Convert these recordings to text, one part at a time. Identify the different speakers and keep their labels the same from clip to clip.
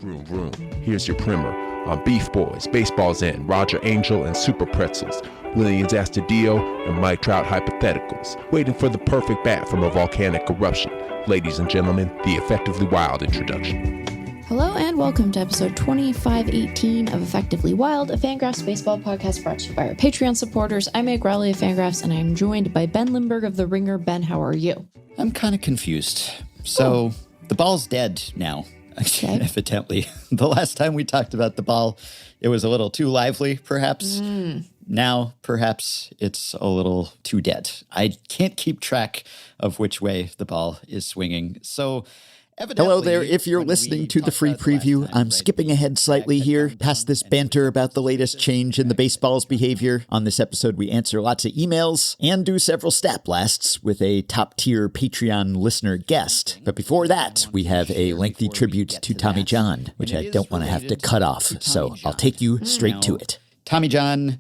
Speaker 1: Vroom, vroom. Here's your primer on Beef Boys, Baseball's End, Roger Angel, and Super Pretzels, Lillian's Astudillo, and Mike Trout hypotheticals, waiting for the perfect bat from a volcanic eruption. Ladies and gentlemen, the Effectively Wild introduction.
Speaker 2: Hello and welcome to episode 2518 of Effectively Wild, a FanGraphs baseball podcast brought to you by our Patreon supporters. I'm Meg Rowley of FanGraphs, and I'm joined by Ben Lindbergh of The Ringer. Ben, how are you?
Speaker 3: I'm kind of confused. So, the ball's dead now, evidently. The last time we talked about the ball, it was a little too lively, perhaps. Now, perhaps it's a little too dead. I can't keep track of which way the ball is swinging. So,
Speaker 4: hello there. If you're listening to the free preview, I'm skipping ahead slightly here past this banter about the latest change in the baseball's behavior. On this episode, we answer lots of emails and do several stat blasts with a top-tier Patreon listener guest. But before that, we have a lengthy tribute to Tommy John, which I don't want to have to cut off, so I'll take you straight to it.
Speaker 3: Tommy John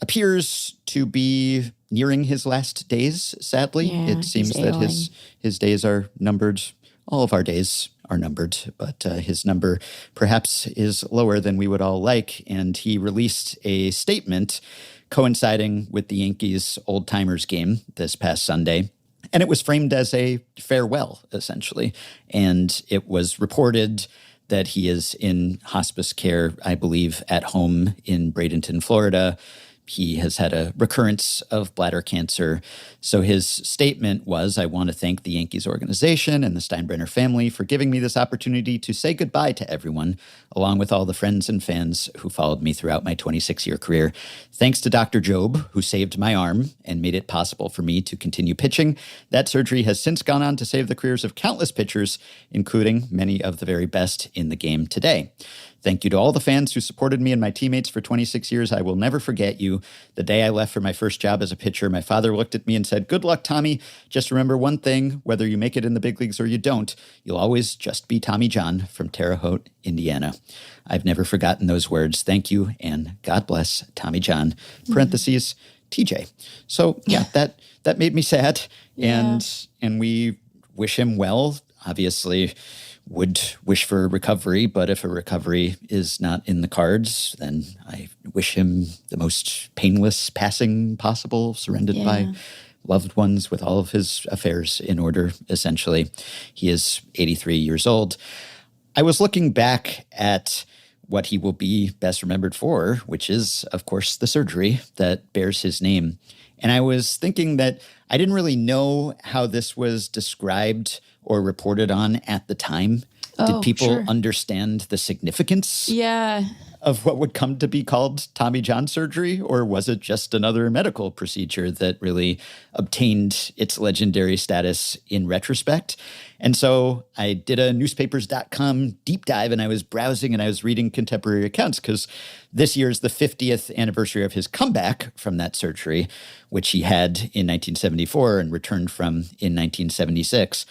Speaker 3: appears to be nearing his last days, sadly.
Speaker 2: Yeah,
Speaker 3: it seems that his days are numbered. All of our days are numbered, but his number perhaps is lower than we would all like. And he released a statement coinciding with the Yankees old-timers game this past Sunday. And it was framed as a farewell, essentially. And it was reported that he is in hospice care, I believe, at home in Bradenton, Florida. He has had a recurrence of bladder cancer. So his statement was, I want to thank the Yankees organization and the Steinbrenner family for giving me this opportunity to say goodbye to everyone, along with all the friends and fans who followed me throughout my 26-year career. Thanks to Dr. Job, who saved my arm and made it possible for me to continue pitching. That surgery has since gone on to save the careers of countless pitchers, including many of the very best in the game today. Thank you to all the fans who supported me and my teammates for 26 years. I will never forget you. The day I left for my first job as a pitcher, my father looked at me and said, "Good luck, Tommy. Just remember one thing, whether you make it in the big leagues or you don't, you'll always just be Tommy John from Terre Haute, Indiana." I've never forgotten those words. Thank you, and God bless Tommy John. Parentheses, TJ. So, yeah, that made me sad, and we wish him well. Obviously, would wish for a recovery, but if a recovery is not in the cards, then I wish him the most painless passing possible, surrounded by loved ones with all of his affairs in order, essentially. He is 83 years old. I was looking back at what he will be best remembered for, which is, of course, the surgery that bears his name. And I was thinking that I didn't really know how this was described or reported on at the time. Did people understand the significance of what would come to be called Tommy John surgery? Or was it just another medical procedure that really obtained its legendary status in retrospect? And so I did a newspapers.com deep dive, and I was browsing and I was reading contemporary accounts because this year is the 50th anniversary of his comeback from that surgery, which he had in 1974 and returned from in 1976.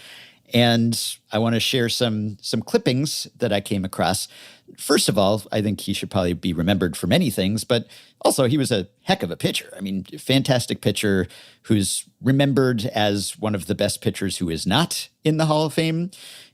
Speaker 3: And I want to share some clippings that I came across. First of all, I think he should probably be remembered for many things, but also he was a heck of a pitcher. I mean, fantastic pitcher who's remembered as one of the best pitchers who is not in the Hall of Fame,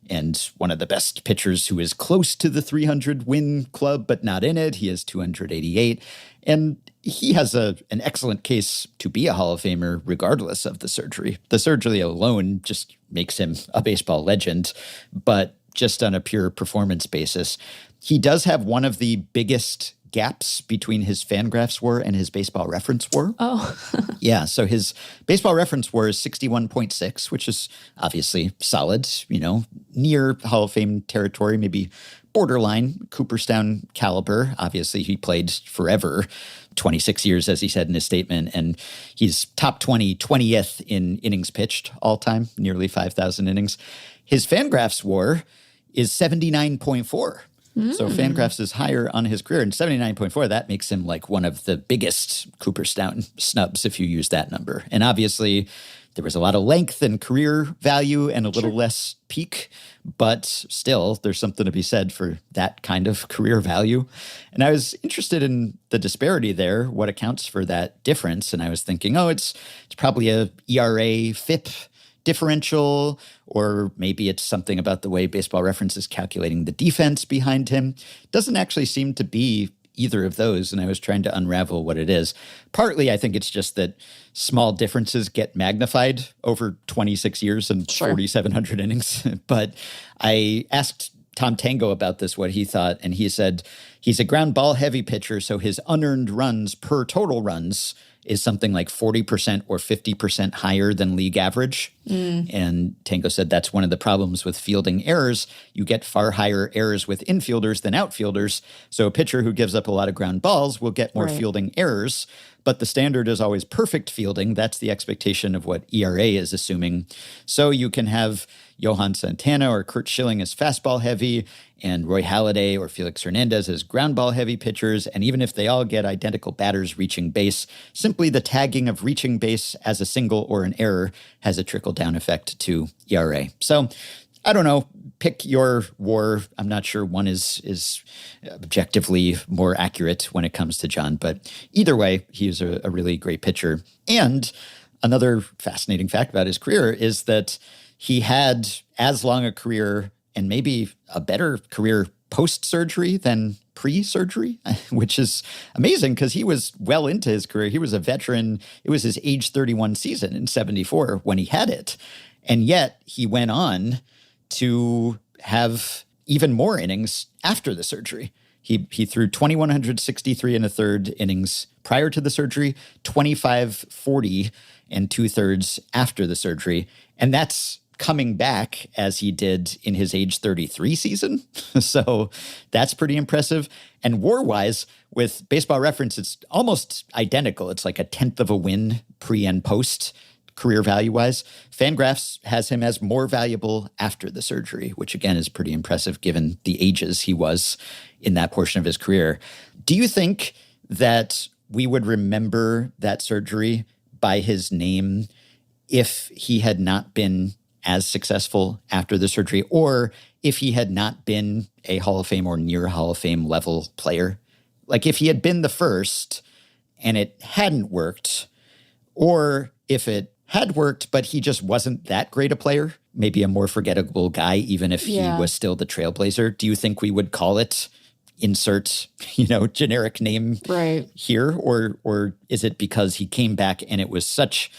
Speaker 3: and one of the best pitchers who is close to the 300-win club, but not in it. He has 288. And he has an excellent case to be a Hall of Famer regardless of the surgery. The surgery alone just makes him a baseball legend, but just on a pure performance basis. He does have one of the biggest gaps between his FanGraphs WAR and his baseball reference WAR. Yeah, so his baseball reference WAR is 61.6, which is obviously solid, near Hall of Fame territory, maybe borderline Cooperstown caliber. Obviously, he played forever, 26 years, as he said in his statement, and he's top 20th in innings pitched all time, nearly 5,000 innings. His FanGraphs WAR is 79.4. So FanGraphs is higher on his career, and 79.4, that makes him like one of the biggest Cooperstown snubs if you use that number. And obviously, there was a lot of length and career value and a little less peak, but still, there's something to be said for that kind of career value. And I was interested in the disparity there, what accounts for that difference. And I was thinking, it's probably a ERA FIP differential, or maybe it's something about the way Baseball Reference is calculating the defense behind him. Doesn't actually seem to be either of those, and I was trying to unravel what it is. Partly, I think it's just that small differences get magnified over 26 years and 4,700 innings. But I asked Tom Tango about this, what he thought, and he said he's a ground ball heavy pitcher, so his unearned runs per total runs is something like 40% or 50% higher than league average. And Tango said that's one of the problems with fielding errors. You get far higher errors with infielders than outfielders. So a pitcher who gives up a lot of ground balls will get more fielding errors. But the standard is always perfect fielding. That's the expectation of what ERA is assuming. So you can have Johan Santana or Curt Schilling as fastball heavy, and Roy Halladay or Felix Hernandez as ground ball heavy pitchers. And even if they all get identical batters reaching base, simply the tagging of reaching base as a single or an error has a trickle-down effect to ERA. So I don't know. Pick your war. I'm not sure one is objectively more accurate when it comes to John, but either way, he is a really great pitcher. And another fascinating fact about his career is that he had as long a career and maybe a better career post-surgery than pre-surgery, which is amazing because he was well into his career. He was a veteran. It was his age 31 season in 74 when he had it. And yet he went on to have even more innings after the surgery. He threw 2,163 and a third innings prior to the surgery, 2,540 and 2/3 after the surgery. And that's coming back as he did in his age 33 season. So that's pretty impressive. And war-wise, with Baseball Reference, it's almost identical. It's like a tenth of a win pre and post career value-wise. FanGraphs has him as more valuable after the surgery, which again is pretty impressive given the ages he was in that portion of his career. Do you think that we would remember that surgery by his name if he had not been as successful after the surgery, or if he had not been a Hall of Fame or near Hall of Fame level player? Like if he had been the first and it hadn't worked, or if it had worked, but he just wasn't that great a player, maybe a more forgettable guy, even if he was still the trailblazer, do you think we would call it insert, generic name here? Or is it because he came back and it was such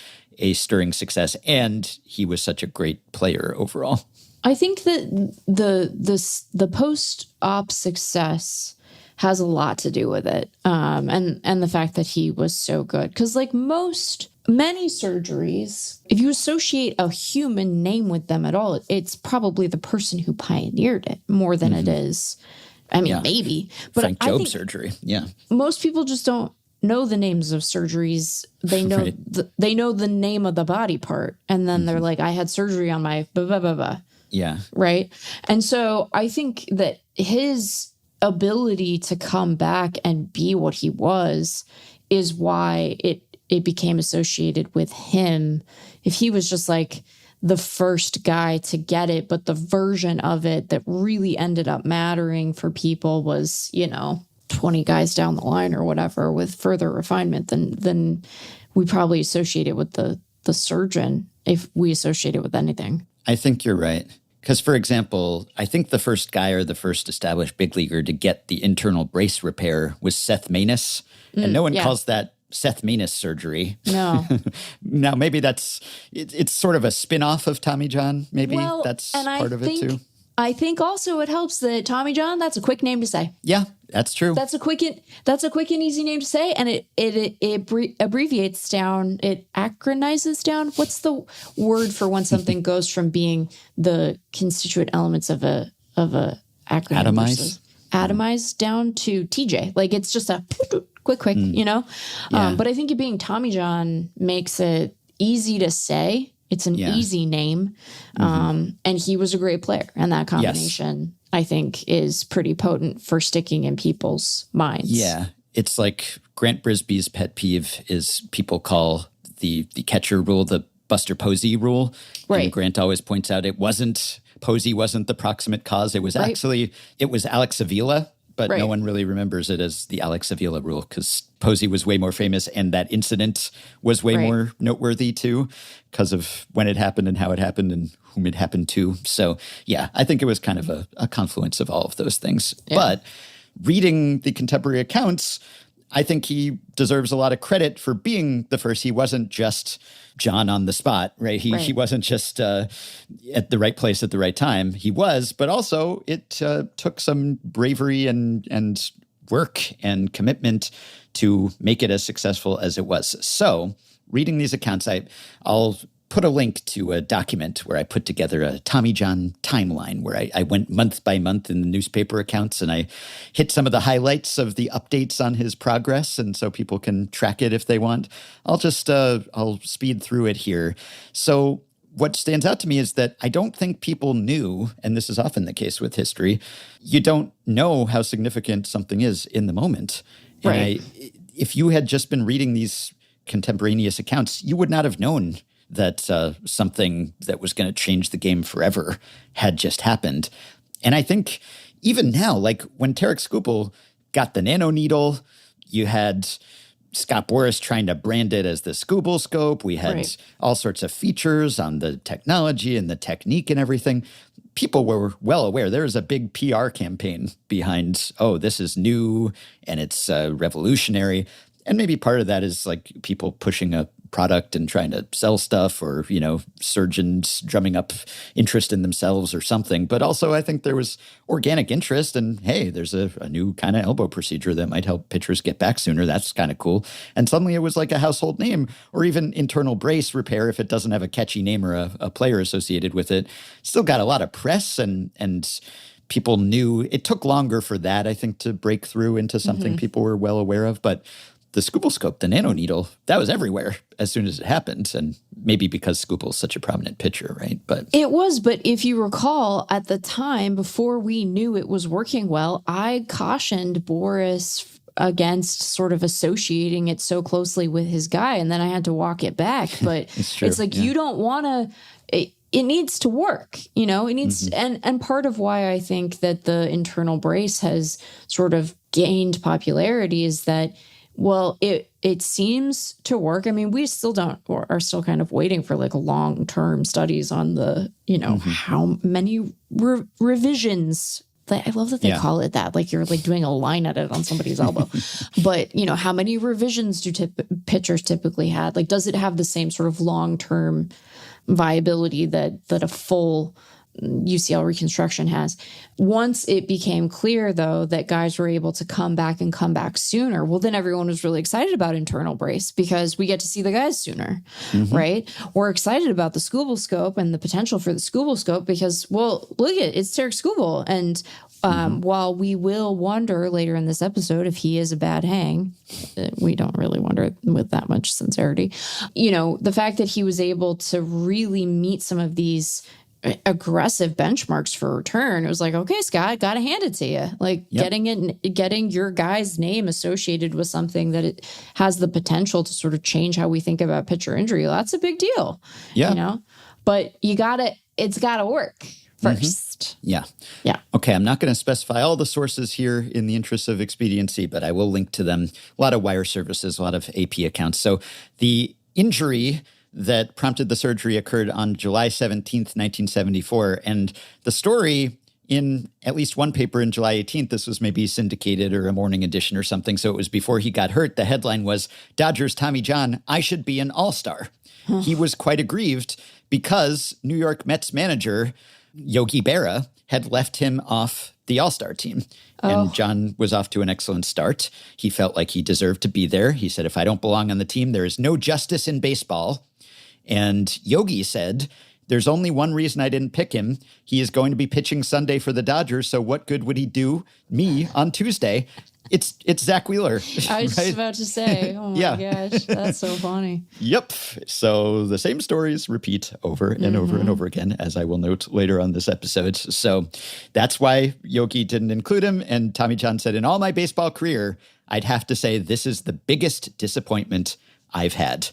Speaker 3: a stirring success and he was such a great player overall?
Speaker 2: I think that the post-op success has a lot to do with it, and the fact that he was so good. Because many surgeries, if you associate a human name with them at all, it's probably the person who pioneered it more than it is. I mean, maybe. But
Speaker 3: Frank Jobe surgery. Yeah.
Speaker 2: Most people just don't know the names of surgeries. They know they know the name of the body part, and then they're like, I had surgery on my blah, blah, blah, blah.
Speaker 3: Yeah.
Speaker 2: Right. And so I think that his ability to come back and be what he was is why it became associated with him. If he was just like the first guy to get it, but the version of it that really ended up mattering for people was, 20 guys down the line or whatever with further refinement, then we probably associate it with the surgeon if we associate it with anything.
Speaker 3: I think you're right. Because, for example, I think the first guy or the first established big leaguer to get the internal brace repair was Seth Maness. And no one calls that Seth Maness surgery.
Speaker 2: No.
Speaker 3: Now, maybe it's sort of a spin-off of Tommy John. Maybe that's part of it too.
Speaker 2: I think also it helps that Tommy John, that's a quick name to say.
Speaker 3: Yeah, that's true.
Speaker 2: That's a quick and easy name to say, and it abbreviates down, it acronizes down. What's the word for when something goes from being the constituent elements of a acronym? Atomize down to TJ. Like it's just a quick, Yeah. But I think it being Tommy John makes it easy to say. It's an easy name. And he was a great player. And that combination, I think, is pretty potent for sticking in people's minds.
Speaker 3: Yeah. It's like Grant Brisbee's pet peeve is people call the catcher rule the Buster Posey rule.
Speaker 2: Right.
Speaker 3: And Grant always points out Posey wasn't the proximate cause. It was actually, it was Alex Avila but
Speaker 2: Right.
Speaker 3: no one really remembers it as the Alex Avila rule because Posey was way more famous and that incident was way
Speaker 2: Right.
Speaker 3: more noteworthy too because of when it happened and how it happened and whom it happened to. So yeah, I think it was kind of a confluence of all of those things.
Speaker 2: Yeah.
Speaker 3: But reading the contemporary accounts, I think he deserves a lot of credit for being the first. He wasn't just John on the spot, right? He wasn't just at the right place at the right time. He was, but also it took some bravery and work and commitment to make it as successful as it was. So reading these accounts, I'll put a link to a document where I put together a Tommy John timeline where I went month by month in the newspaper accounts and I hit some of the highlights of the updates on his progress. And so people can track it if they want. I'll speed through it here. So what stands out to me is that I don't think people knew, and this is often the case with history, you don't know how significant something is in the moment.
Speaker 2: Right.
Speaker 3: And if you had just been reading these contemporaneous accounts, you would not have known that something that was going to change the game forever had just happened. And I think even now, like when Tarek Skubal got the nano needle, you had Scott Boras trying to brand it as the Skubal scope. We had
Speaker 2: Right.
Speaker 3: all sorts of features on the technology and the technique and everything. People were well aware. There was a big PR campaign behind, oh, this is new and it's revolutionary. And maybe part of that is like people pushing a product and trying to sell stuff or, surgeons drumming up interest in themselves or something. But also I think there was organic interest and, hey, there's a new kind of elbow procedure that might help pitchers get back sooner. That's kind of cool. And suddenly it was like a household name or even internal brace repair if it doesn't have a catchy name or a player associated with it. Still got a lot of press and people knew. It took longer for that, I think, to break through into something people were well aware of. But the Skubal scope, the nano needle, that was everywhere as soon as it happened. And maybe because Skubal's such a prominent pitcher, right? But
Speaker 2: It was, but if you recall, at the time, before we knew it was working well, I cautioned Boris against sort of associating it so closely with his guy, and then I had to walk it back. But it's like you don't want to. It needs to work, it needs, and part of why I think that the internal brace has sort of gained popularity is that, well, it seems to work. I mean, we still are still kind of waiting for like long-term studies on the, how many revisions. I love that they call it that, like you're like doing a line edit on somebody's elbow. But, how many revisions do pitchers typically have? Like, does it have the same sort of long-term viability that a full UCL reconstruction has? Once it became clear, though, that guys were able to come back sooner, well, then everyone was really excited about internal brace because we get to see the guys sooner, right? We're excited about the Skubal scope and the potential for the Skubal scope because, well, look it's Tarek Skubal. And while we will wonder later in this episode if he is a bad hang, we don't really wonder with that much sincerity. The fact that he was able to really meet some of these aggressive benchmarks for return, it was like, okay, Scott, gotta hand it to you. Like getting your guy's name associated with something that it has the potential to sort of change how we think about pitcher injury. That's a big deal. Yeah. But it's gotta work first.
Speaker 3: Yeah.
Speaker 2: Yeah.
Speaker 3: Okay, I'm not going to specify all the sources here in the interest of expediency, but I will link to them. A lot of wire services, a lot of AP accounts. So the injury that prompted the surgery occurred on July 17th, 1974. And the story in at least one paper in July 18th, this was maybe syndicated or a morning edition or something, so it was before he got hurt. The headline was, Dodgers Tommy John, I should be an all-star. He was quite aggrieved because New York Mets manager Yogi Berra had left him off the all-star team. And John was off to an excellent start. He felt like he deserved to be there. He said, if I don't belong on the team, there is no justice in baseball. And Yogi said, there's only one reason I didn't pick him. He is going to be pitching Sunday for the Dodgers, so what good would he do me on Tuesday? It's Zach Wheeler.
Speaker 2: I was just about to say, oh my gosh, that's so funny.
Speaker 3: Yep. So the same stories repeat over and over and over again, as I will note later on this episode. So that's why Yogi didn't include him. And Tommy John said, in all my baseball career, I'd have to say this is the biggest disappointment I've had.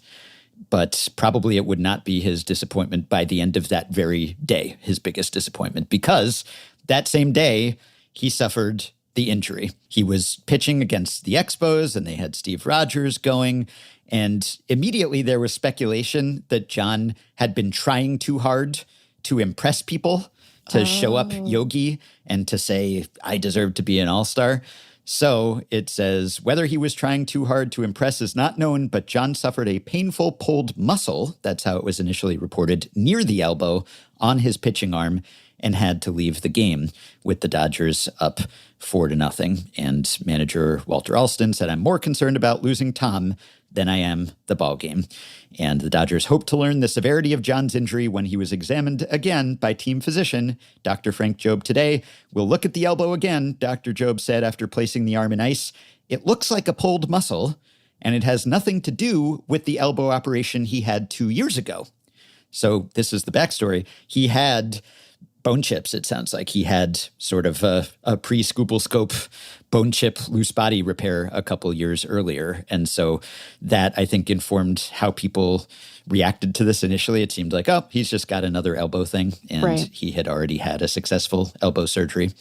Speaker 3: But probably it would not be his disappointment by the end of that very day, his biggest disappointment, because that same day he suffered the injury. He was pitching against the Expos, and they had Steve Rogers going. And immediately there was speculation that John had been trying too hard to impress people, to show up Yogi and to say, I deserve to be an all-star. So it says, whether he was trying too hard to impress is not known, but John suffered a painful pulled muscle, that's how it was initially reported, near the elbow on his pitching arm, and had to leave the game with the Dodgers up 4-0. And manager Walter Alston said, I'm more concerned about losing Tom than I am the ball game. And the Dodgers hope to learn the severity of John's injury when he was examined again by team physician Dr. Frank Jobe today. We'll look at the elbow again, Dr. Jobe said after placing the arm in ice. It looks like a pulled muscle, and it has nothing to do with the elbow operation he had 2 years ago. So this is the backstory. He had bone chips, it sounds like. He had sort of a pre-scoopal scope bone chip loose body repair a couple years earlier. And so that, I think, informed how people reacted to this initially. It seemed like, oh, he's just got another elbow thing. And he had already had a successful elbow surgery.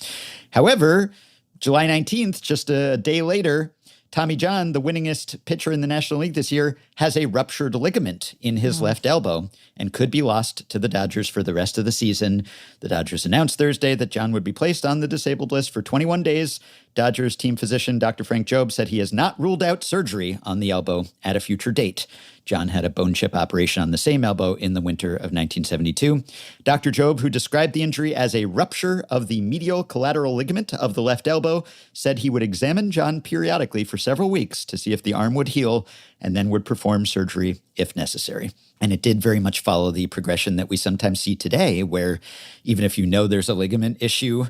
Speaker 3: However, July 19th, just a day later, Tommy John, the winningest pitcher in the National League this year, has a ruptured ligament in his left elbow and could be lost to the Dodgers for the rest of the season. The Dodgers announced Thursday that John would be placed on the disabled list for 21 days. Dodgers team physician Dr. Frank Jobe said he has not ruled out surgery on the elbow at a future date. John had a bone chip operation on the same elbow in the winter of 1972. Dr. Jobe, who described the injury as a rupture of the medial collateral ligament of the left elbow, said he would examine John periodically for several weeks to see if the arm would heal and then would perform surgery if necessary. And it did very much follow the progression that we sometimes see today, where even if you know there's a ligament issue,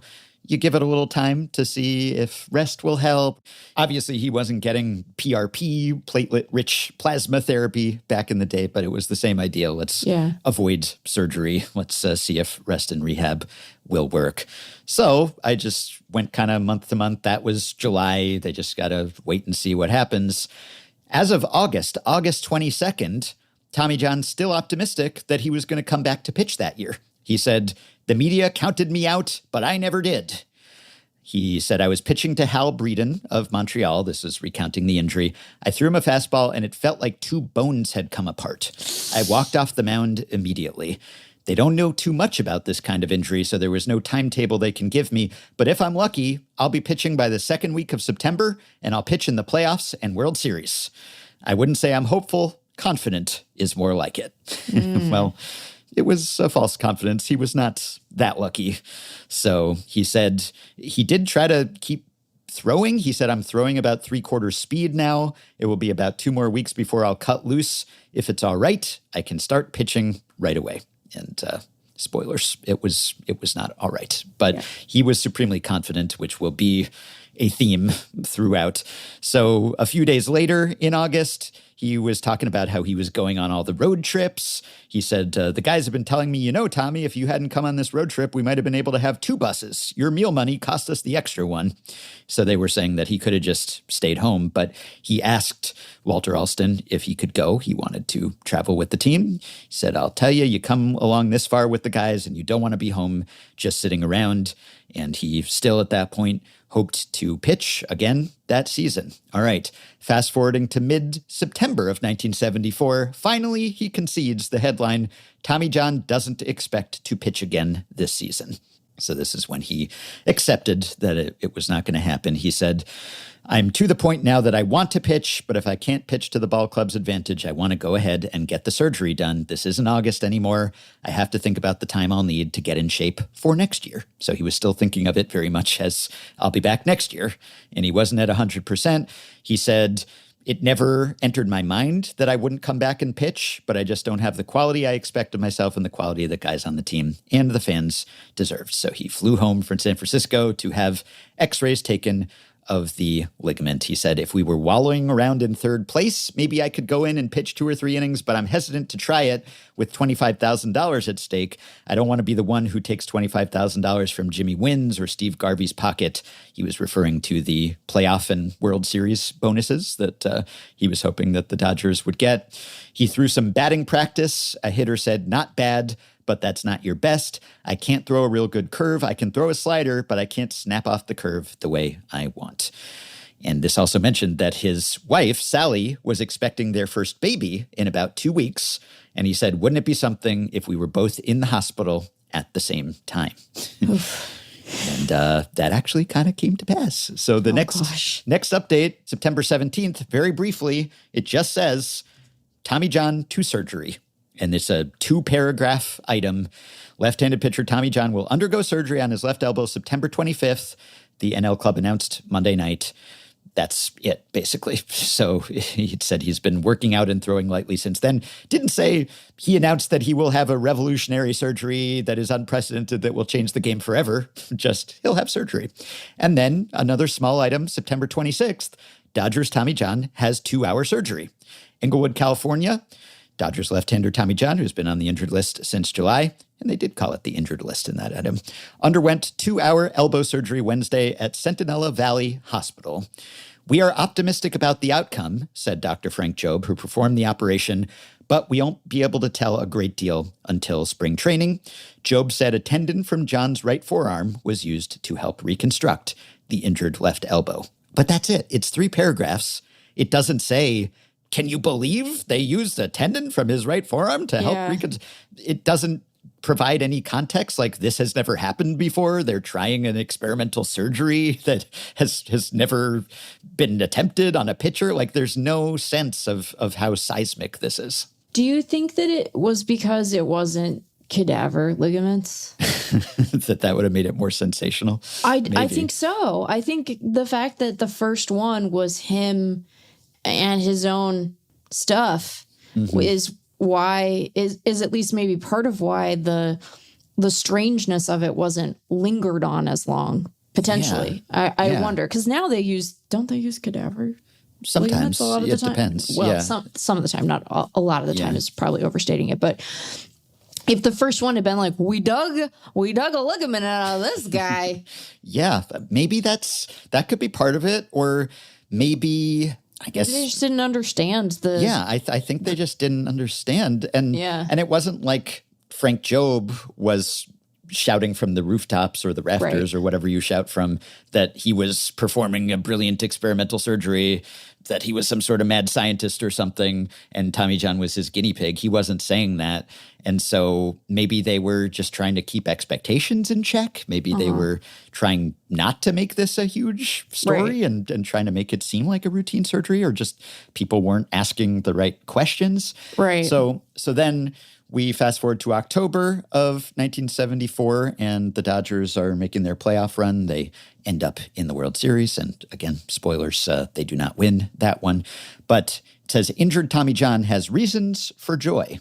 Speaker 3: you give it a little time to see if rest will help. Obviously, he wasn't getting PRP, platelet-rich plasma therapy back in the day, but it was the same idea. Let's avoid surgery. Let's see if rest and rehab will work. So I just went kind of month to month. That was July. They just got to wait and see what happens. As of August 22nd, Tommy John's still optimistic that he was going to come back to pitch that year. He said, the media counted me out, but I never did. He said, I was pitching to Hal Breeden of Montreal. This is recounting the injury. I threw him a fastball, and it felt like two bones had come apart. I walked off the mound immediately. They don't know too much about this kind of injury, so there was no timetable they can give me. But if I'm lucky, I'll be pitching by the second week of September, and I'll pitch in the playoffs and World Series. I wouldn't say I'm hopeful. Confident is more like it. Well, it was a false confidence. He was not that lucky. So he said he did try to keep throwing. He said, I'm throwing about 3/4 speed now. It will be about 2 more weeks before I'll cut loose. If it's all right, I can start pitching right away. And spoilers, it was not all right. But he was supremely confident, which will be a theme throughout. So a few days later in August, he was talking about how he was going on all the road trips. He said, the guys have been telling me, Tommy, if you hadn't come on this road trip, we might have been able to have 2 buses. Your meal money cost us the extra one. So they were saying that he could have just stayed home. But he asked Walter Alston if he could go. He wanted to travel with the team. He said, I'll tell you, you come along this far with the guys and you don't want to be home just sitting around. And he still at that point hoped to pitch again that season. All right, fast forwarding to mid-September of 1974, finally he concedes the headline, Tommy John doesn't expect to pitch again this season. So this is when he accepted that it was not going to happen. He said, I'm to the point now that I want to pitch, but if I can't pitch to the ball club's advantage, I want to go ahead and get the surgery done. This isn't August anymore. I have to think about the time I'll need to get in shape for next year. So he was still thinking of it very much as I'll be back next year. And he wasn't at 100%. He said, it never entered my mind that I wouldn't come back and pitch, but I just don't have the quality I expect of myself and the quality of the guys on the team and the fans deserved. So he flew home from San Francisco to have x-rays taken of the ligament. He said, if we were wallowing around in third place, maybe I could go in and pitch 2 or 3 innings, but I'm hesitant to try it with $25,000 at stake. I don't want to be the one who takes $25,000 from Jimmy Wynn's or Steve Garvey's pocket. He was referring to the playoff and World Series bonuses that he was hoping that the Dodgers would get. He threw some batting practice. A hitter said, not bad, but that's not your best. I can't throw a real good curve. I can throw a slider, but I can't snap off the curve the way I want. And this also mentioned that his wife, Sally, was expecting their first baby in about 2 weeks. And he said, wouldn't it be something if we were both in the hospital at the same time? And that actually kind of came to pass. So the next update, September 17th, very briefly, it just says Tommy John to surgery. And it's a 2-paragraph item. Left-handed pitcher Tommy John will undergo surgery on his left elbow September 25th. The NL Club announced Monday night. That's it, basically. So he said he's been working out and throwing lightly since then. Didn't say he announced that he will have a revolutionary surgery that is unprecedented that will change the game forever. Just he'll have surgery. And then another small item, September 26th, Dodgers Tommy John has 2-hour surgery. Inglewood, California, Dodgers left-hander Tommy John, who's been on the injured list since July, and they did call it the injured list in that item, underwent 2-hour elbow surgery Wednesday at Centinela Valley Hospital. We are optimistic about the outcome, said Dr. Frank Jobe, who performed the operation, but we won't be able to tell a great deal until spring training. Jobe said a tendon from John's right forearm was used to help reconstruct the injured left elbow. But that's it. It's 3 paragraphs. It doesn't say, can you believe they used a tendon from his right forearm to help reconstruct? It doesn't provide any context, like this has never happened before. They're trying an experimental surgery that has never been attempted on a pitcher. Like there's no sense of how seismic this is.
Speaker 2: Do you think that it was because it wasn't cadaver ligaments?
Speaker 3: that would have made it more sensational?
Speaker 2: I think so. I think the fact that the first one was him and his own stuff is at least maybe part of why the strangeness of it wasn't lingered on as long, potentially. Yeah. I wonder, because now don't they use cadaver?
Speaker 3: Sometimes.
Speaker 2: A lot of the time?
Speaker 3: Depends.
Speaker 2: Well, some of the time, not a lot of the time is probably overstating it. But if the first one had been like, we dug a ligament out of this guy.
Speaker 3: Maybe that could be part of it. Or maybe, I guess
Speaker 2: they just didn't understand the.
Speaker 3: Yeah, I think they just didn't understand. And it wasn't like Frank Jobe was shouting from the rooftops or the rafters or whatever you shout from that he was performing a brilliant experimental surgery, that he was some sort of mad scientist or something, and Tommy John was his guinea pig. He wasn't saying that. And so maybe they were just trying to keep expectations in check. Maybe they were trying not to make this a huge story and trying to make it seem like a routine surgery, or just people weren't asking the right questions.
Speaker 2: Right.
Speaker 3: So then we fast forward to October of 1974, and the Dodgers are making their playoff run. They end up in the World Series. And again, spoilers, they do not win that one. But it says, injured Tommy John has reasons for joy.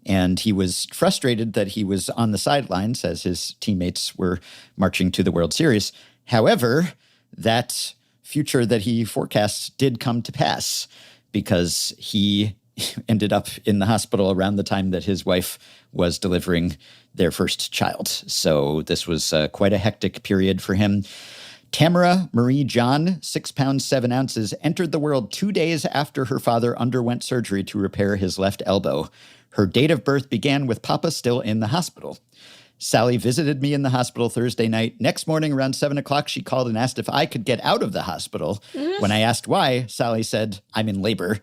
Speaker 3: And he was frustrated that he was on the sidelines as his teammates were marching to the World Series. However, that future that he forecast did come to pass, because he ended up in the hospital around the time that his wife was delivering their first child. So this was quite a hectic period for him. Tamara Marie John, 6 pounds, 7 ounces, entered the world 2 days after her father underwent surgery to repair his left elbow. Her date of birth began with Papa still in the hospital. Sally visited me in the hospital Thursday night. Next morning around 7 o'clock, she called and asked if I could get out of the hospital. When I asked why, Sally said, I'm in labor.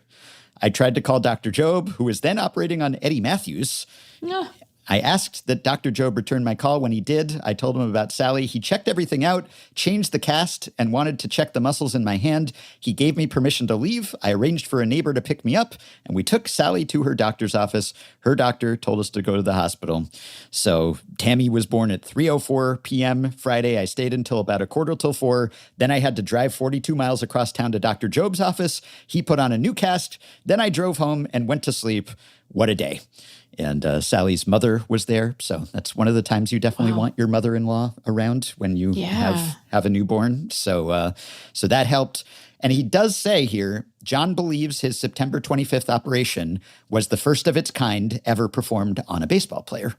Speaker 3: I tried to call Dr. Jobe, who was then operating on Eddie Matthews. I asked that Dr. Jobe return my call. When he did, I told him about Sally. He checked everything out, changed the cast, and wanted to check the muscles in my hand. He gave me permission to leave. I arranged for a neighbor to pick me up, and we took Sally to her doctor's office. Her doctor told us to go to the hospital. So Tammy was born at 3:04 p.m. Friday. I stayed until about 3:45. Then I had to drive 42 miles across town to Dr. Jobe's office. He put on a new cast. Then I drove home and went to sleep. What a day. And Sally's mother was there. So that's one of the times you definitely want your mother-in-law around when you have a newborn. So that helped. And he does say here John believes his September 25th operation was the first of its kind ever performed on a baseball player.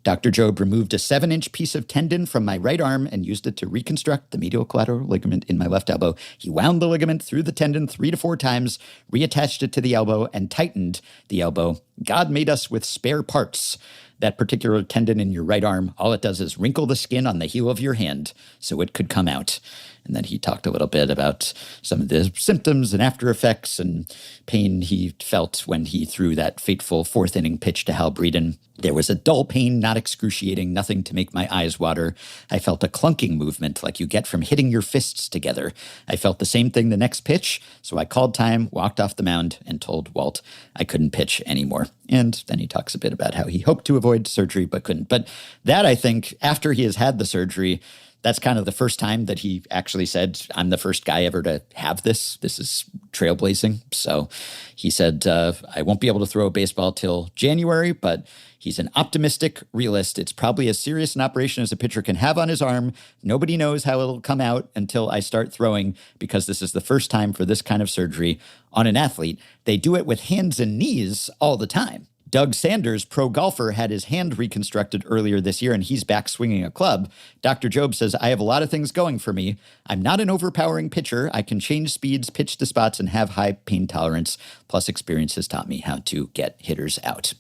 Speaker 3: Dr. Job removed a 7-inch piece of tendon from my right arm and used it to reconstruct the medial collateral ligament in my left elbow. He wound the ligament through the tendon 3 to 4 times, reattached it to the elbow, and tightened the elbow. God made us with spare parts. That particular tendon in your right arm, all it does is wrinkle the skin on the heel of your hand so it could come out. And then he talked a little bit about some of the symptoms and after effects and pain he felt when he threw that fateful 4th-inning pitch to Hal Breeden. There was a dull pain, not excruciating, nothing to make my eyes water. I felt a clunking movement like you get from hitting your fists together. I felt the same thing the next pitch, so I called time, walked off the mound, and told Walt I couldn't pitch anymore. And then he talks a bit about how he hoped to avoid surgery but couldn't. But that, I think, after he has had the surgery, that's kind of the first time that he actually said, I'm the first guy ever to have this. This is trailblazing. So he said, I won't be able to throw a baseball till January, but he's an optimistic realist. It's probably as serious an operation as a pitcher can have on his arm. Nobody knows how it'll come out until I start throwing, because this is the first time for this kind of surgery on an athlete. They do it with hands and knees all the time. Doug Sanders, pro golfer, had his hand reconstructed earlier this year, and he's back swinging a club. Dr. Job says, I have a lot of things going for me. I'm not an overpowering pitcher. I can change speeds, pitch to spots, and have high pain tolerance. Plus, experience has taught me how to get hitters out.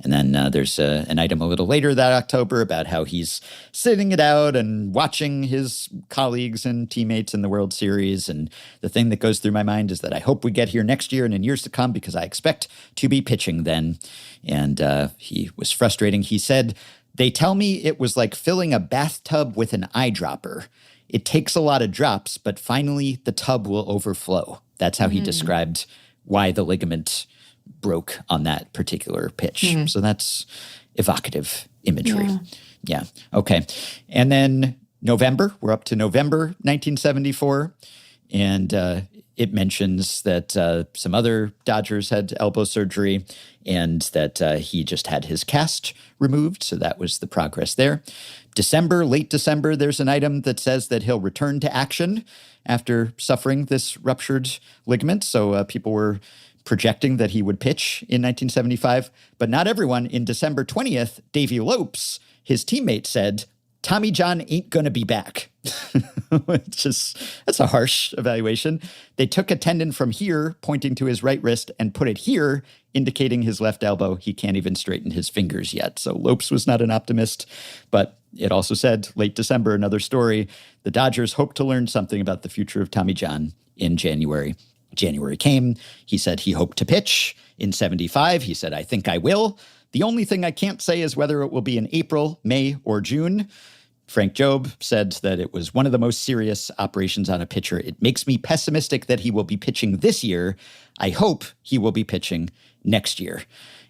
Speaker 3: And then there's an item a little later that October about how he's sitting it out and watching his colleagues and teammates in the World Series. And the thing that goes through my mind is that I hope we get here next year and in years to come, because I expect to be pitching then. And he was frustrating. He said, they tell me it was like filling a bathtub with an eyedropper. It takes a lot of drops, but finally the tub will overflow. That's how he described why the ligament broke on that particular pitch. So that's evocative imagery. Yeah. Okay. And then November, we're up to November 1974. And it mentions that some other Dodgers had elbow surgery and that he just had his cast removed. So that was the progress there. December, late December, there's an item that says that he'll return to action after suffering this ruptured ligament. So people were projecting that he would pitch in 1975, but not everyone. In December 20th, Davey Lopes, his teammate, said, Tommy John ain't going to be back. That's a harsh evaluation. They took a tendon from here, pointing to his right wrist, and put it here, indicating his left elbow. He can't even straighten his fingers yet. So Lopes was not an optimist, but it also said, late December, another story, the Dodgers hope to learn something about the future of Tommy John in January. January came. He said he hoped to pitch in 75. He said, I think I will. The only thing I can't say is whether it will be in April, May, or June. Frank Job said that it was one of the most serious operations on a pitcher. It makes me pessimistic that he will be pitching this year. I hope he will be pitching next year.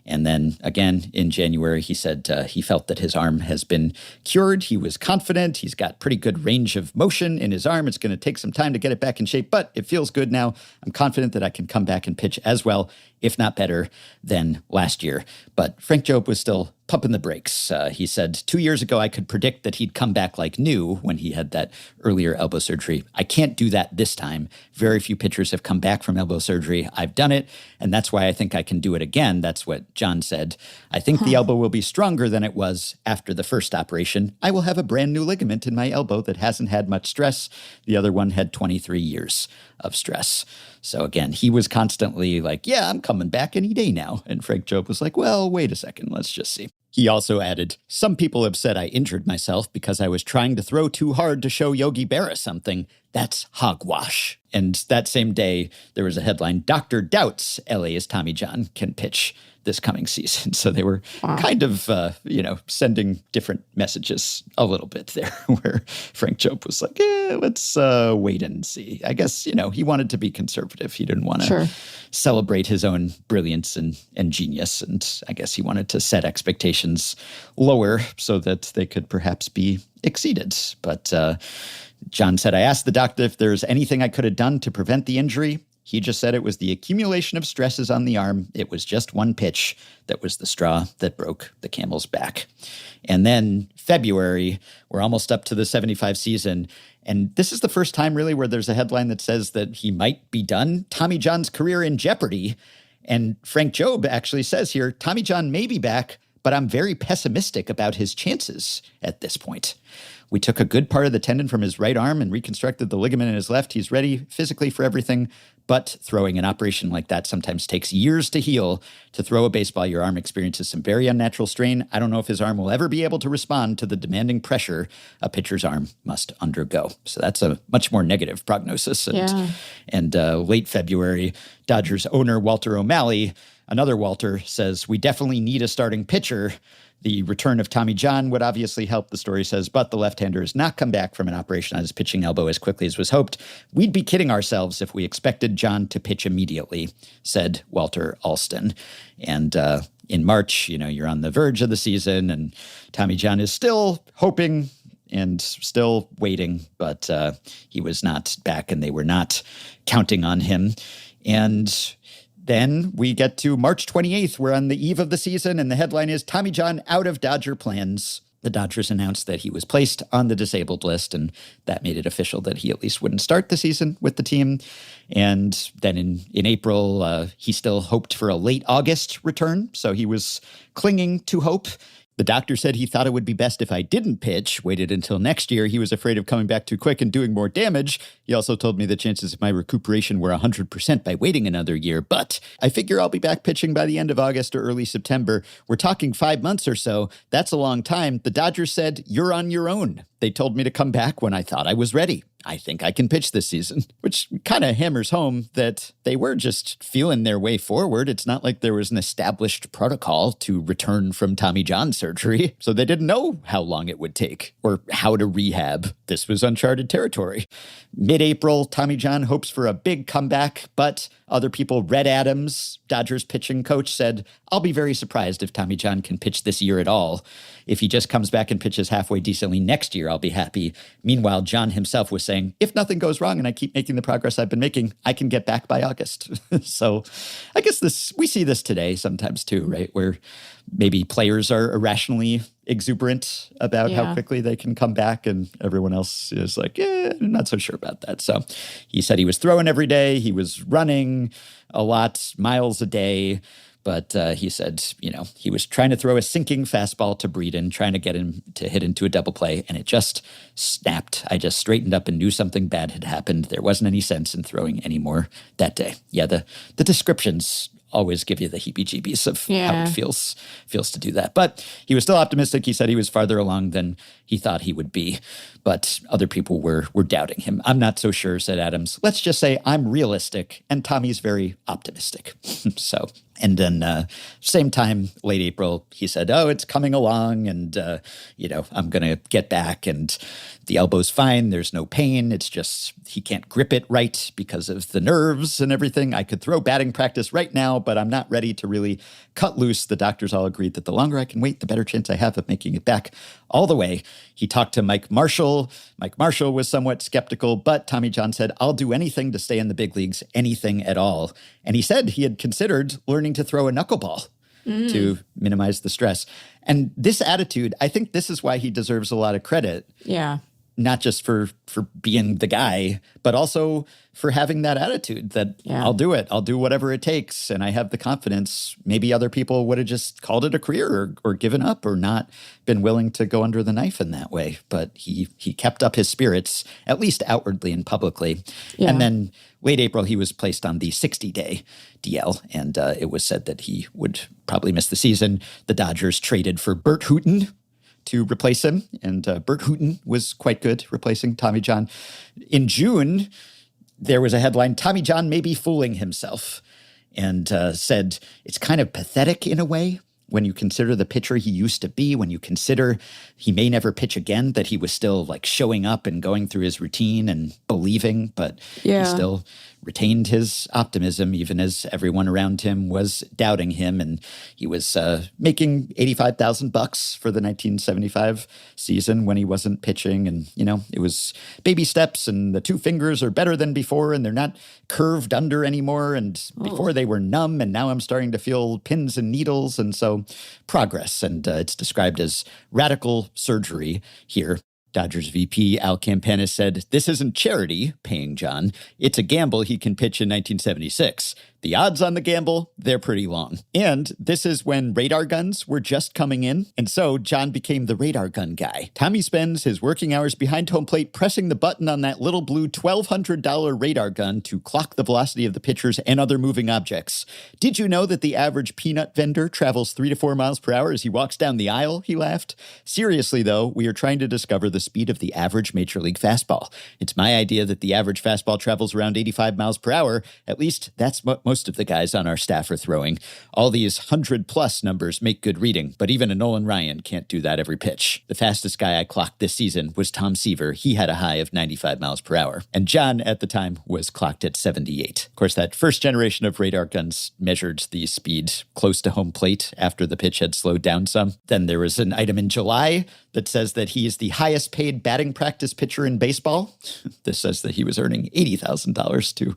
Speaker 3: And then again in January, he said he felt that his arm has been cured. He was confident. He's got pretty good range of motion in his arm. It's going to take some time to get it back in shape, but it feels good now. I'm confident that I can come back and pitch as well, if not better, than last year. But Frank Job was still pumping the brakes. He said 2 years ago, I could predict that he'd come back like new when he had that earlier elbow surgery. I can't do that this time. Very few pitchers have come back from elbow surgery. I've done it, and that's why I think I can do it again. That's what John said. I think the elbow will be stronger than it was after the first operation. I will have a brand new ligament in my elbow that hasn't had much stress. The other one had 23 years of stress. So again, he was constantly like, yeah, I'm coming back any day now. And Frank Job was like, well, wait a second, let's just see. He also added, some people have said I injured myself because I was trying to throw too hard to show Yogi Berra something. That's hogwash. And that same day, there was a headline, Doctor doubts LA's Tommy John can pitch this coming season. So they were kind of, sending different messages a little bit there, where Frank Job was like, let's wait and see. I guess, he wanted to be conservative. He didn't want to celebrate his own brilliance and genius. And I guess he wanted to set expectations lower so that they could perhaps be exceeded. But John said, I asked the doctor if there's anything I could have done to prevent the injury. He just said it was the accumulation of stresses on the arm. It was just one pitch that was the straw that broke the camel's back. And then February, we're almost up to the 75 season. And this is the first time really where there's a headline that says that he might be done. Tommy John's career in jeopardy. And Frank Jobe actually says here, Tommy John may be back, but I'm very pessimistic about his chances at this point. We took a good part of the tendon from his right arm and reconstructed the ligament in his left. He's ready physically for everything, but throwing an operation like that sometimes takes years to heal. To throw a baseball, your arm experiences some very unnatural strain. I don't know if his arm will ever be able to respond to the demanding pressure a pitcher's arm must undergo. So that's a much more negative prognosis. And late February, Dodgers owner Walter O'Malley, another Walter, says, we definitely need a starting pitcher. The return of Tommy John would obviously help, the story says, but the left-hander has not come back from an operation on his pitching elbow as quickly as was hoped. We'd be kidding ourselves if we expected John to pitch immediately, said Walter Alston. And in March, you're on the verge of the season, and Tommy John is still hoping and still waiting, but he was not back, and they were not counting on him. And then we get to March 28th. We're on the eve of the season, and the headline is Tommy John out of Dodger plans. The Dodgers announced that he was placed on the disabled list, and that made it official that he at least wouldn't start the season with the team. And then in April, he still hoped for a late August return, so he was clinging to hope. The doctor said he thought it would be best if I didn't pitch, waited until next year. He was afraid of coming back too quick and doing more damage. He also told me the chances of my recuperation were 100% by waiting another year. But I figure I'll be back pitching by the end of August or early September. We're talking 5 months or so. That's a long time. The Dodgers said, you're on your own. They told me to come back when I thought I was ready. I think I can pitch this season, which kind of hammers home that they were just feeling their way forward. It's not like there was an established protocol to return from Tommy John surgery, so they didn't know how long it would take or how to rehab. This was uncharted territory. Mid-April, Tommy John hopes for a big comeback, but other people, Red Adams, Dodgers pitching coach, said, I'll be very surprised if Tommy John can pitch this year at all. If he just comes back and pitches halfway decently next year, I'll be happy. Meanwhile, John himself was saying, if nothing goes wrong and I keep making the progress I've been making, I can get back by August. So I guess we see this today sometimes too, right? Where maybe players are irrationally exuberant about how quickly they can come back, and everyone else is like, I'm not so sure about that. So he said he was throwing every day. He was running a lot, miles a day. But he said, he was trying to throw a sinking fastball to Breeden, trying to get him to hit into a double play, and it just snapped. I just straightened up and knew something bad had happened. There wasn't any sense in throwing anymore that day. Yeah, the descriptions always give you the heebie-jeebies of how it feels to do that. But he was still optimistic. He said he was farther along than he thought he would be. But other people were doubting him. I'm not so sure, said Adams. Let's just say I'm realistic, and Tommy's very optimistic. So, and then same time, late April, he said, it's coming along, and, I'm going to get back, and the elbow's fine. There's no pain. It's just he can't grip it right because of the nerves and everything. I could throw batting practice right now, but I'm not ready to really cut loose. The doctors all agreed that the longer I can wait, the better chance I have of making it back all the way. He talked to Mike Marshall. Mike Marshall was somewhat skeptical, but Tommy John said, I'll do anything to stay in the big leagues, anything at all. And he said he had considered learning to throw a knuckleball to minimize the stress. And this attitude, I think this is why he deserves a lot of credit.
Speaker 2: Yeah.
Speaker 3: Not just for being the guy, but also for having that attitude that I'll do it. I'll do whatever it takes. And I have the confidence. Maybe other people would have just called it a career or given up or not been willing to go under the knife in that way. But he kept up his spirits, at least outwardly and publicly. Yeah. And then late April, he was placed on the 60-day DL. And it was said that he would probably miss the season. The Dodgers traded for Bert Hooton to replace him, and Bert Hooton was quite good replacing Tommy John. In June, there was a headline, Tommy John may be fooling himself, and said, it's kind of pathetic in a way. when you consider the pitcher he used to be, when you consider he may never pitch again, that he was still like showing up and going through his routine and believing, but he still retained his optimism even as everyone around him was doubting him. And he was making $85,000 for the 1975 season when he wasn't pitching. And, it was baby steps, and the two fingers are better than before, and they're not curved under anymore. And before they were numb, and now I'm starting to feel pins and needles. And so progress. And it's described as radical surgery here. Dodgers VP Al Campanis said, "This isn't charity, paying John. It's a gamble he can pitch in 1976. The odds on the gamble, they're pretty long." And this is when radar guns were just coming in. And so John became the radar gun guy. Tommy spends his working hours behind home plate pressing the button on that little blue $1,200 radar gun to clock the velocity of the pitchers and other moving objects. "Did you know that the average peanut vendor travels 3 to 4 miles per hour as he walks down the aisle?" he laughed. "Seriously, though, we are trying to discover the speed of the average Major League fastball. It's my idea that the average fastball travels around 85 miles per hour. At least that's what most of the guys on our staff are throwing. All these 100-plus numbers make good reading, but even a Nolan Ryan can't do that every pitch. The fastest guy I clocked this season was Tom Seaver. He had a high of 95 miles per hour. And John, at the time, was clocked at 78. Of course, that first generation of radar guns measured the speed close to home plate after the pitch had slowed down some. Then there was an item in July that says that he is the highest paid batting practice pitcher in baseball. This says that he was earning $80,000 to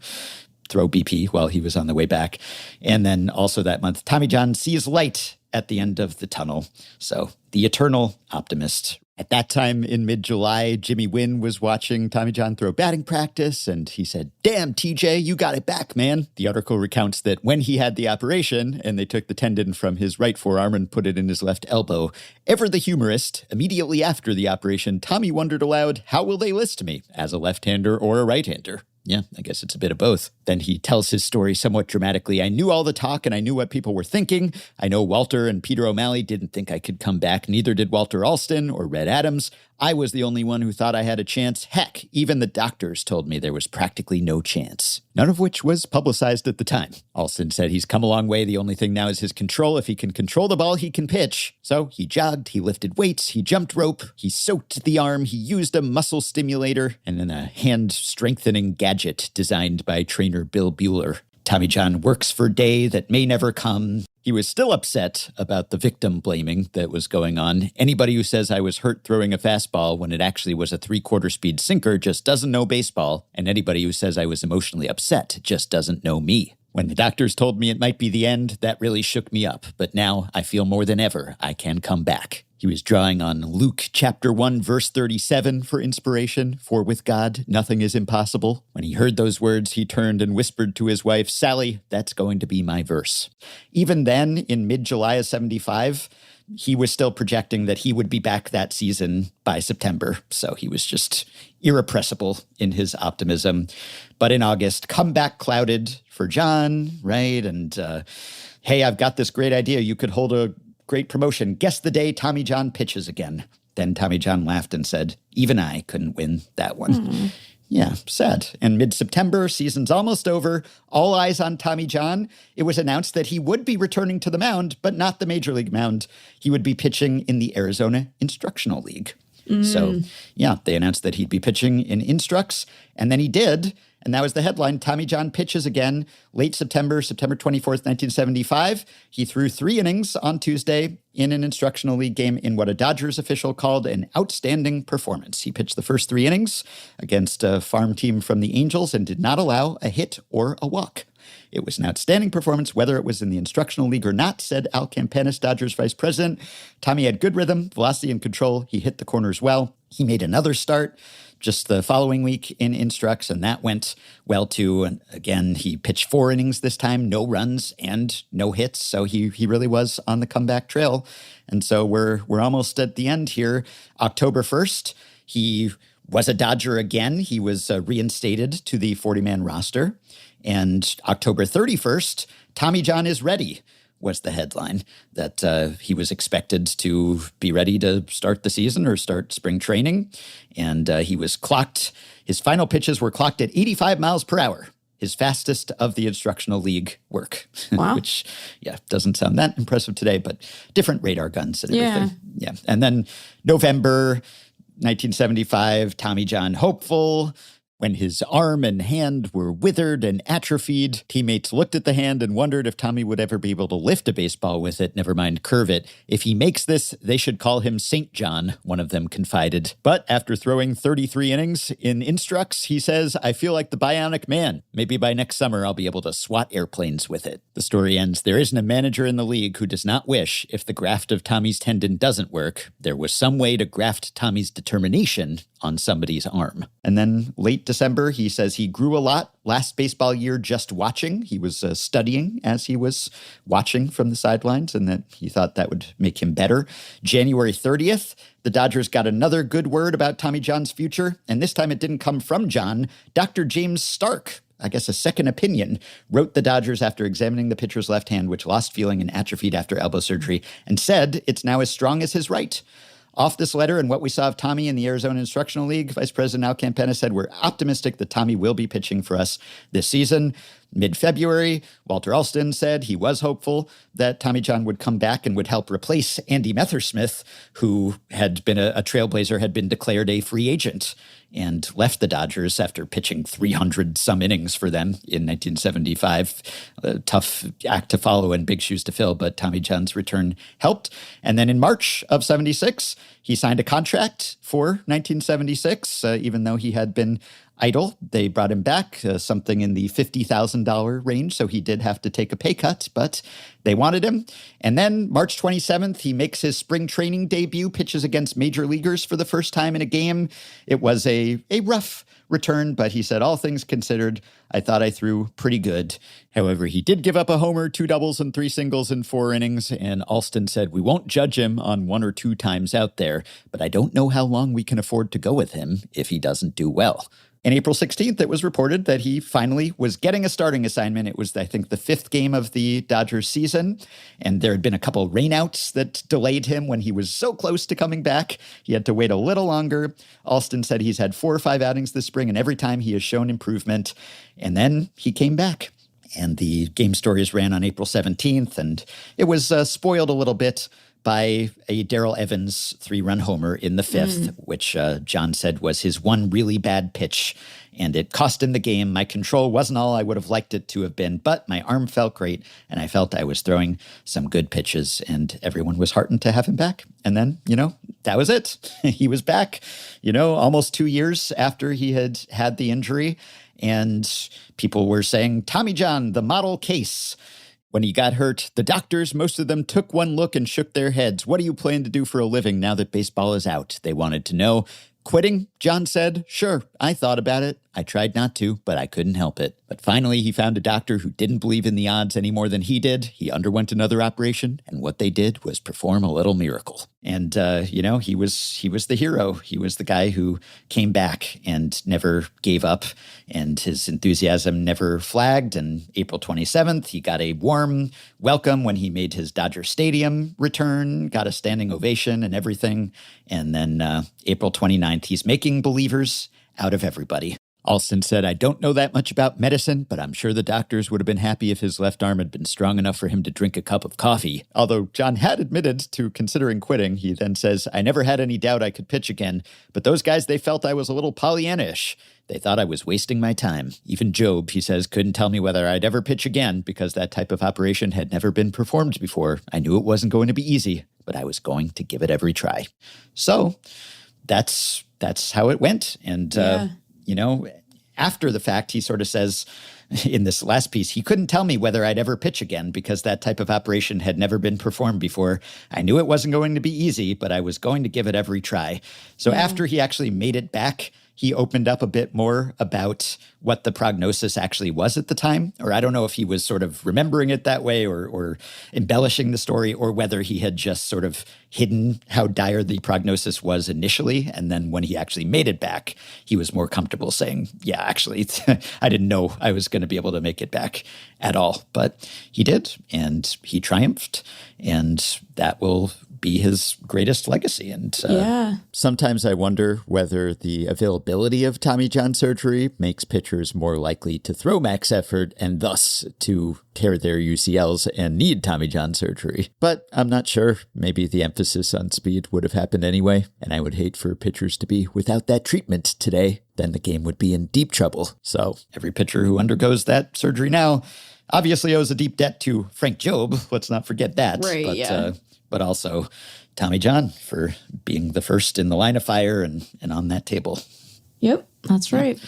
Speaker 3: throw BP while he was on the way back. And then also that month, Tommy John sees light at the end of the tunnel. So the eternal optimist. At that time in mid-July, Jimmy Wynn was watching Tommy John throw batting practice, and he said, "Damn, TJ, you got it back, man." The article recounts that when he had the operation and they took the tendon from his right forearm and put it in his left elbow, ever the humorist, immediately after the operation, Tommy wondered aloud, "How will they list me, as a left-hander or a right-hander?" Yeah, I guess it's a bit of both. Then he tells his story somewhat dramatically. "I knew all the talk and I knew what people were thinking. I know Walter and Peter O'Malley didn't think I could come back. Neither did Walter Alston or Red Adams. I was the only one who thought I had a chance. Heck, even the doctors told me there was practically no chance." None of which was publicized at the time. Alston said he's come a long way. The only thing now is his control. If he can control the ball, he can pitch. So he jogged, he lifted weights, he jumped rope, he soaked the arm, he used a muscle stimulator, and then a hand-strengthening gadget designed by trainer Bill Bueller. Tommy John works for day that may never come. He was still upset about the victim blaming that was going on. Anybody who says I was hurt throwing a fastball when it actually was a 3/4 speed sinker just doesn't know baseball. And anybody who says I was emotionally upset just doesn't know me. When the doctors told me it might be the end, that really shook me up. But now I feel more than ever I can come back. He was drawing on Luke chapter 1, verse 37 for inspiration, "For with God, nothing is impossible." When he heard those words, he turned and whispered to his wife, "Sally, that's going to be my verse." Even then, in mid-July of 75, he was still projecting that he would be back that season by September. So he was just irrepressible in his optimism. But in August, comeback clouded for John, right? And hey, I've got this great idea. You could hold a great promotion. Guess the day Tommy John pitches again. Then Tommy John laughed and said, "Even I couldn't win that one." Yeah, sad. And mid-September, season's almost over. All eyes on Tommy John. It was announced that he would be returning to the mound, but not the Major League mound. He would be pitching in the Arizona Instructional League. So, yeah, they announced that he'd be pitching in Instructs, and then he did. And that was the headline. Tommy John pitches again late September, September 24th, 1975. He threw 3 innings on Tuesday in an Instructional League game in what a Dodgers official called an outstanding performance. He pitched the first 3 innings against a farm team from the Angels and did not allow a hit or a walk. It was an outstanding performance, whether it was in the Instructional League or not, said Al Campanis, Dodgers vice president. Tommy had good rhythm, velocity, and control. He hit the corners well. He made another start just the following week in Instructs, and that went well too. And again, he pitched 4 innings this time, no runs and no hits. So he really was on the comeback trail. And so we're almost at the end here. October 1st, he was a Dodger again. He was reinstated to the 40-man roster. And October 31st, Tommy John is ready was the headline, that he was expected to be ready to start the season or start spring training. And he was clocked. His final pitches were clocked at 85 miles per hour. his fastest of the instructional league work.
Speaker 2: Wow.
Speaker 3: Which, doesn't sound that impressive today, but different radar guns and everything. Yeah. And then November 1975, Tommy John hopeful. When his arm and hand were withered and atrophied, teammates looked at the hand and wondered if Tommy would ever be able to lift a baseball with it, never mind curve it. If he makes this, they should call him St. John, one of them confided. But after throwing 33 innings in Instructs, he says, I feel like the bionic man. Maybe by next summer, I'll be able to swat airplanes with it. The story ends, there isn't a manager in the league who does not wish, if the graft of Tommy's tendon doesn't work, there was some way to graft Tommy's determination on somebody's arm. And then late December, he says he grew a lot last baseball year just watching. He was studying as he was watching from the sidelines, and that he thought that would make him better. January 30th, the Dodgers got another good word about Tommy John's future, and this time it didn't come from John. Dr. James Stark, I guess a second opinion, wrote the Dodgers after examining the pitcher's left hand, which lost feeling and atrophied after elbow surgery, and said it's now as strong as his right. Off this letter and what we saw of Tommy in the Arizona Instructional League, Vice President Al Campana said, we're optimistic that Tommy will be pitching for us this season. Mid-February, Walter Alston said he was hopeful that Tommy John would come back and would help replace Andy Methersmith, who had been a trailblazer, had been declared a free agent and left the Dodgers after pitching 300-some innings for them in 1975. A tough act to follow and big shoes to fill, but Tommy John's return helped. And then in March of 76, he signed a contract for 1976, even though he had been idle. They brought him back, something in the $50,000 range, so he did have to take a pay cut, but they wanted him. And then March 27th, he makes his spring training debut, pitches against major leaguers for the first time in a game. It was a rough return, but he said, all things considered, I thought I threw pretty good. However, he did give up a homer, 2 doubles, and 3 singles in 4 innings, and Alston said, we won't judge him on 1 or 2 times out there, but I don't know how long we can afford to go with him if he doesn't do well. On April 16th, it was reported that he finally was getting a starting assignment. It was, I think, the 5th game of the Dodgers season, and there had been a couple rainouts that delayed him when he was so close to coming back. He had to wait a little longer. Alston said he's had 4 or 5 outings this spring, and every time he has shown improvement. And then he came back, and the game stories ran on April 17th, and it was spoiled a little bit by a Darrell Evans 3-run homer in the 5th, which John said was his one really bad pitch, and it cost him the game. My control wasn't all I would have liked it to have been, but my arm felt great, and I felt I was throwing some good pitches, and everyone was heartened to have him back. And then, that was it. He was back, almost 2 years after he had the injury, and people were saying, Tommy John, the model case. When he got hurt, the doctors, most of them took one look and shook their heads. What do you plan to do for a living now that baseball is out? They wanted to know. Quitting, John said, sure, I thought about it. I tried not to, but I couldn't help it. But finally, he found a doctor who didn't believe in the odds any more than he did. He underwent another operation, and what they did was perform a little miracle. And, he was the hero. He was the guy who came back and never gave up, and his enthusiasm never flagged. And April 27th, he got a warm welcome when he made his Dodger Stadium return, got a standing ovation and everything. And then April 29th, he's making believers out of everybody. Alston said, I don't know that much about medicine, but I'm sure the doctors would have been happy if his left arm had been strong enough for him to drink a cup of coffee. Although John had admitted to considering quitting, he then says, I never had any doubt I could pitch again, but those guys, they felt I was a little Pollyanna-ish. They thought I was wasting my time. Even Job, he says, couldn't tell me whether I'd ever pitch again because that type of operation had never been performed before. I knew it wasn't going to be easy, but I was going to give it every try. So that's how it went. And, after the fact, he sort of says in this last piece, he couldn't tell me whether I'd ever pitch again because that type of operation had never been performed before. I knew it wasn't going to be easy, but I was going to give it every try. So after he actually made it back, he opened up a bit more about what the prognosis actually was at the time. Or I don't know if he was sort of remembering it that way or embellishing the story, or whether he had just sort of hidden how dire the prognosis was initially. And then when he actually made it back, he was more comfortable saying, yeah, actually, I didn't know I was going to be able to make it back at all. But he did, and he triumphed. And that will be his greatest legacy. And
Speaker 4: Sometimes I wonder whether the availability of Tommy John surgery makes pitchers more likely to throw max effort and thus to tear their UCLs and need Tommy John surgery. But I'm not sure. Maybe the emphasis on speed would have happened anyway, and I would hate for pitchers to be without that treatment today. Then the game would be in deep trouble. So
Speaker 3: every pitcher who undergoes that surgery now obviously owes a deep debt to Frank Jobe. Let's not forget that.
Speaker 2: Right,
Speaker 3: but also Tommy John for being the first in the line of fire and on that table.
Speaker 2: Yep, that's right.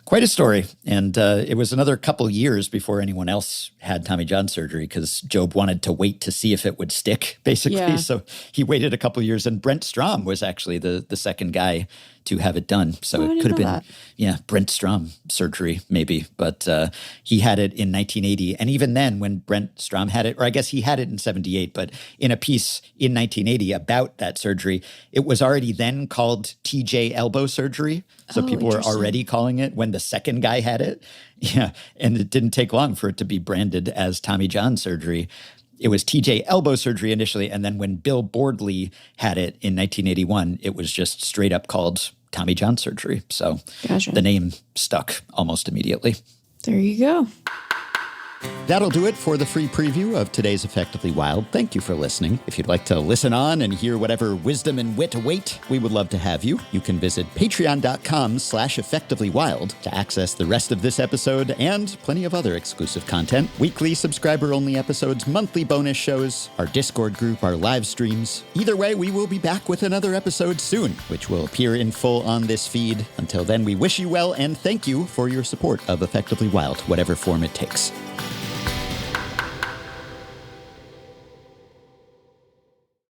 Speaker 3: Quite a story. And it was another couple years before anyone else had Tommy John surgery because Jobe wanted to wait to see if it would stick, basically.
Speaker 2: Yeah.
Speaker 3: So he waited a couple years, and Brent Strom was actually the second guy to have it done. So it could have been, Brent Strom surgery maybe. But he had it in 1980. And even then, when Brent Strom had it, or I guess he had it in 78, but in a piece in 1980 about that surgery, it was already then called TJ elbow surgery. So people were already calling it when the second guy had it. Yeah. And it didn't take long for it to be branded as Tommy John surgery. It was TJ elbow surgery initially. And then when Bill Bordley had it in 1981, it was just straight up called Tommy John surgery. So the name stuck almost immediately.
Speaker 2: There you go.
Speaker 4: that'll do it for the free preview of today's Effectively Wild. Thank you for listening. If you'd like to listen on and hear whatever wisdom and wit await, we would love to have you. You can visit patreon.com/effectivelywild to access the rest of this episode and plenty of other exclusive content. Weekly subscriber-only episodes, monthly bonus shows, our Discord group, our live streams. Either way, we will be back with another episode soon, which will appear in full on this feed. Until then, we wish you well and thank you for your support of Effectively Wild, whatever form it takes.